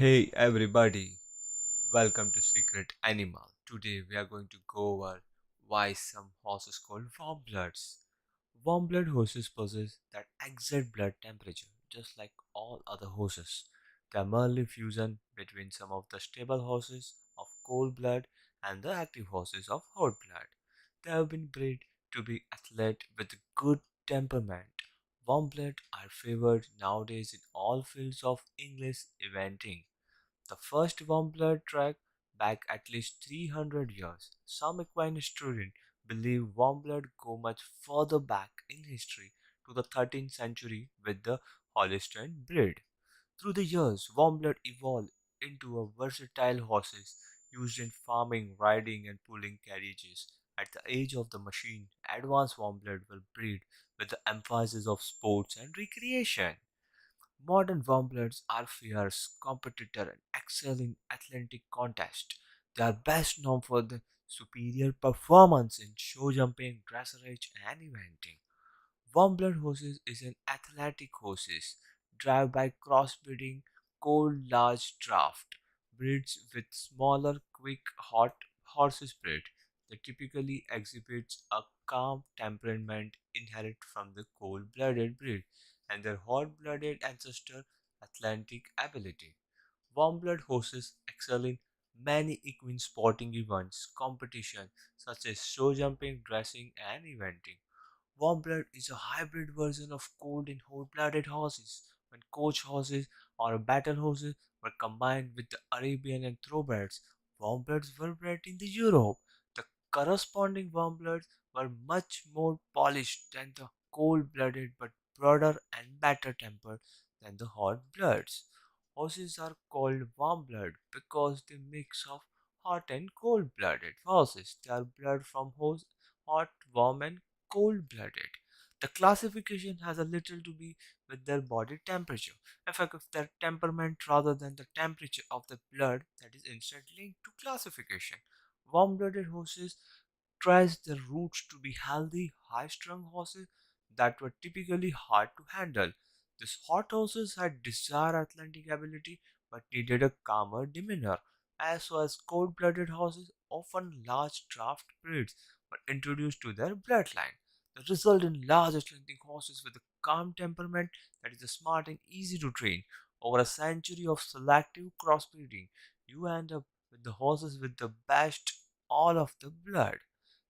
Hey everybody, welcome to Secret Animal. Today we are going to go over why some horses called warmbloods. Warmblood horses possess that exact blood temperature, just like all other horses. They are merely fusion between some of the stable horses of cold blood and the active horses of hot blood. They have been bred to be athlete with good temperament. Warmblood are favored nowadays in all fields of English eventing. The first warm-blood track back at least 300 years. Some equine historians believe warm-blood go much further back in history to the 13th century with the Holstein breed. Through the years, warm-blood evolved into a versatile horses used in farming, riding, and pulling carriages. At the age of the machine, advanced warm-blood were bred with the emphasis of sports and recreation. Modern warmbloods are fierce competitors and excel in athletic contests. They are best known for their superior performance in show jumping, dressage, and eventing. Warmblood horses is an athletic horses driven by crossbreeding cold large draft breeds with smaller quick hot horses breed. They typically exhibits a calm temperament inherent from the cold-blooded breed and their hot-blooded ancestor athletic ability. Warmblood horses excel in many equine sporting events competition such as show jumping, dressing and eventing. Warmblood is a hybrid version of cold and hot-blooded horses. When coach horses or battle horses were combined with the Arabian and thoroughbreds, warmbloods were bred in the Europe. The corresponding warmbloods were much more polished than the cold-blooded but broader and better tempered than the hot bloods. Horses are called warm-blood because they mix of hot and cold-blooded horses. They are blood from horse, hot, warm, and cold-blooded. The classification has a little to be with their body temperature, effect of their temperament rather than the temperature of the blood that is instead linked to classification. Warm-blooded horses trace their roots to be healthy, high-strung horses that were typically hard to handle. These hot horses had desired athletic ability but needed a calmer demeanor, as well as cold-blooded horses, often large draft breeds, were introduced to their bloodline. The result in large athletic horses with a calm temperament that is smart and easy to train. Over a century of selective crossbreeding, you end up with the horses with the best all of the blood.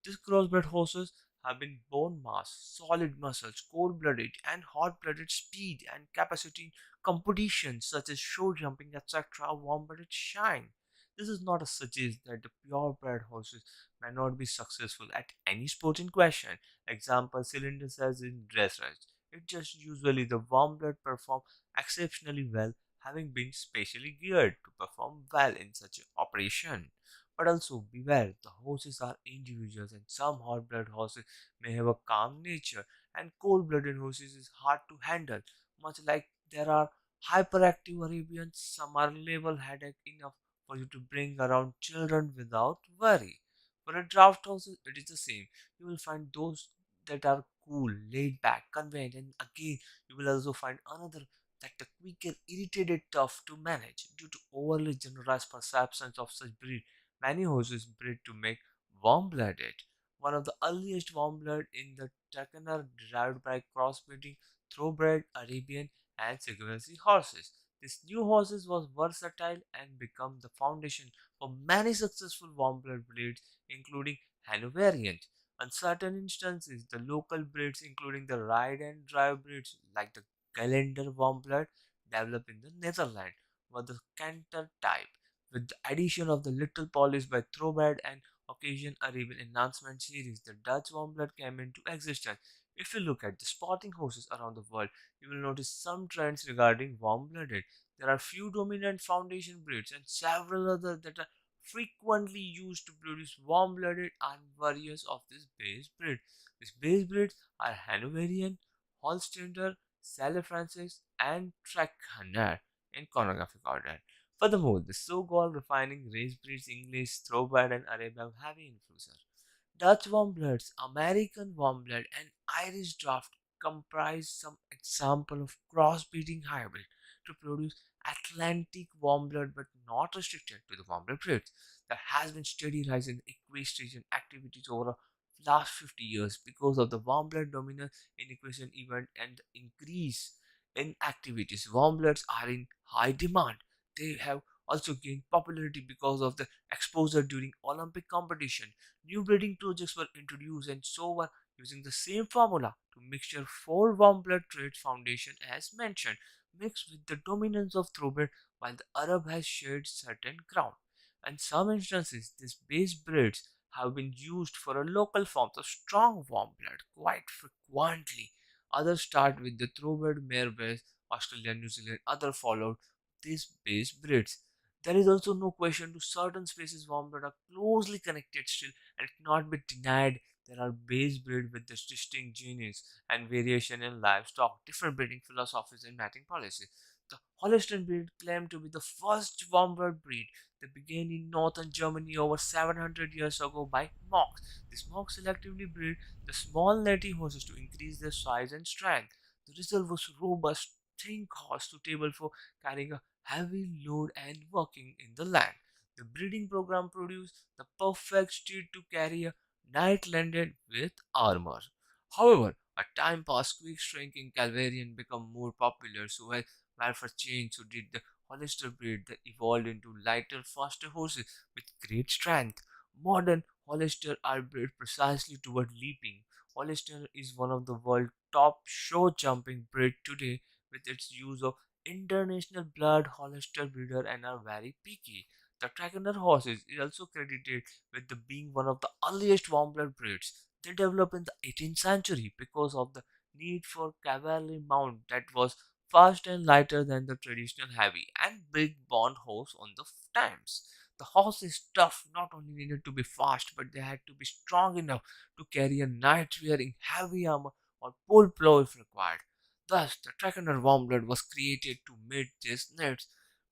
These crossbred horses have been bone mass, solid muscles, cold-blooded and hot-blooded speed and capacity in competitions such as show jumping, etc. Warm-blooded shine. This is not a suggest that the purebred horses may not be successful at any sport in question. Example, cylinder cells in dressage. It just usually the warm blood perform exceptionally well, having been specially geared to perform well in such an operation. But also beware, the horses are individuals and some hot blood horses may have a calm nature and cold blooded horses is hard to handle. Much like there are hyperactive Arabians, some are level headed enough for you to bring around children without worry. For a draft horse, it is the same. You will find those that are cool, laid back, convenient, and again, you will also find another that the quicker, irritated, tough to manage due to overly generalized perceptions of such breed. Many horses bred to make warm-blooded. One of the earliest warm-blood in the Turkana are derived by crossbreeding thoroughbred Arabian and Segovian horses. This new horses was versatile and become the foundation for many successful warm-blood breeds, including Hanoverian. In certain instances, the local breeds, including the ride and drive breeds like the Calendar warmblood, developed in the Netherlands, were the Canter type. With the addition of the little polish by Thoroughbred and occasion Arabian enhancement series, the Dutch warmblood came into existence. If you look at the sporting horses around the world, you will notice some trends regarding warm-blooded. There are few dominant foundation breeds and several others that are frequently used to produce warm-blooded and variants of this base breed. These base breeds are Hanoverian, Holsteiner, Salle Francis, and Trachner in chronographic order. Furthermore, the so-called refining race breeds English, Thoroughbred, and Arabian have heavy influence. Dutch warmbloods, American warmblood, and Irish draft comprise some example of crossbreeding hybrid to produce Atlantic warmblood, but not restricted to the warmblood breeds. There has been steady rise in equestrian activities over the last 50 years because of the warmblood dominance in equestrian event and the increase in activities. Warmbloods are in high demand. They have also gained popularity because of the exposure during Olympic competition. New breeding projects were introduced and so were using the same formula to mixture four warm blood traits foundation as mentioned, mixed with the dominance of thoroughbred while the Arab has shared certain ground. In some instances, these base breeds have been used for a local forms of strong warm blood quite frequently. Others start with the thoroughbred mare base, Australia, New Zealand, other followed these base breeds. There is also no question to certain species warm blood are closely connected still and cannot be denied there are base breed with this distinct genes and variation in livestock, different breeding philosophies and mating policies. The Holstein breed claimed to be the first warmblood breed that began in northern Germany over 700 years ago by monks. These monks selectively breed the small native horses to increase their size and strength. The result was robust, thin horse suitable for carrying a heavy load and working in the land. The breeding program produced the perfect steed to carry a knight landed with armor. However, a time passed, quick shrinking Calvarian became more popular, so as welfare changed, so did the Hollister breed that evolved into lighter, faster horses with great strength. Modern Hollister are bred precisely toward leaping. Hollister is one of the world's top show jumping breed today with its use of international blood Hollister breeder and are very picky. The Trackner horses is also credited with the being one of the earliest warm-blood breeds. They developed in the 18th century because of the need for cavalry mount that was fast and lighter than the traditional heavy and big bond horse on the times. The horse is tough, not only needed to be fast, but they had to be strong enough to carry a knight wearing heavy armor or pole plow if required. Thus, the Trackner Warmblood was created to meet these needs.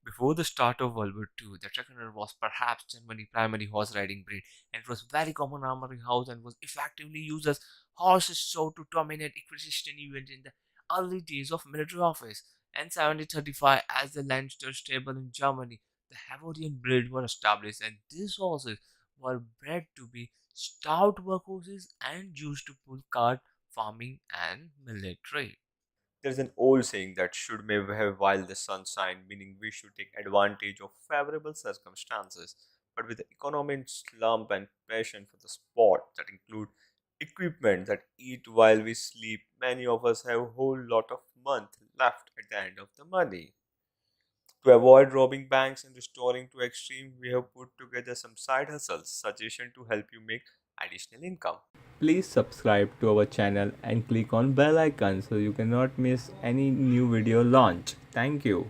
Before the start of World War II, the Trackner was perhaps Germany's primary horse riding breed, and it was very common armory house and was effectively used as horses show to dominate equestrian events in the early days of military office. In 1735, as the Lancaster stable in Germany, the Havorian breed were established, and these horses were bred to be stout workhorses and used to pull cart, farming, and military. There's an old saying that should may have while the sun shine, meaning we should take advantage of favorable circumstances. But with the economy in slump and passion for the sport that include equipment that eat while we sleep, many of us have a whole lot of month left at the end of the money. To avoid robbing banks and restoring to extreme, we have put together some side hustles suggestion to help you make additional income. Please subscribe to our channel and click on bell icon so you cannot miss any new video launch. Thank you.